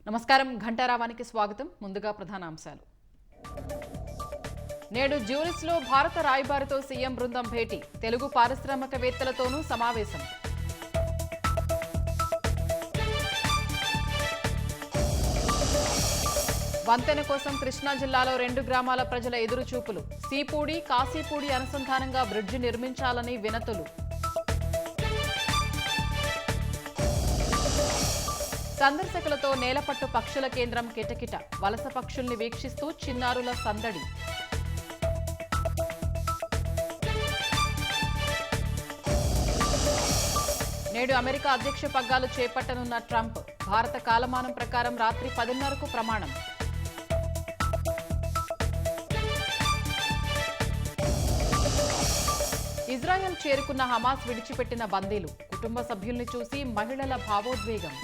నమస్కారం ఘంటారావానికి స్వాగతం. ముందుగా ప్రధాన అంశాలు. నేడు జ్యూరిచ్లో భారత రాయబారితో సీఎం బృందం భేటీ. తెలుగు పారిశ్రామికవేత్తలతోనూ సమావేశం. వంతెన కోసం కృష్ణా జిల్లాలో 2 గ్రామాల ప్రజల ఎదురుచూపులు. సీపూడి, కాశీపూడి అనుసంధానంగా బ్రిడ్జి నిర్మించాలని వినతులు. సందర్శకులతో నేలపట్టు పక్షుల కేంద్రం కిటకిట. వలస పక్షుల్ని వీక్షిస్తూ చిన్నారుల సందడి. నేడు అమెరికా అధ్యక్ష పగ్గాలు చేపట్టనున్న ట్రంప్. భారత కాలమానం ప్రకారం రాత్రి 10:30కు ప్రమాణం. ఇజ్రాయెల్ చేరుకున్న హమాస్ విడిచిపెట్టిన బందీలు. కుటుంబ సభ్యుల్ని చూసి మహిళల భావోద్వేగం.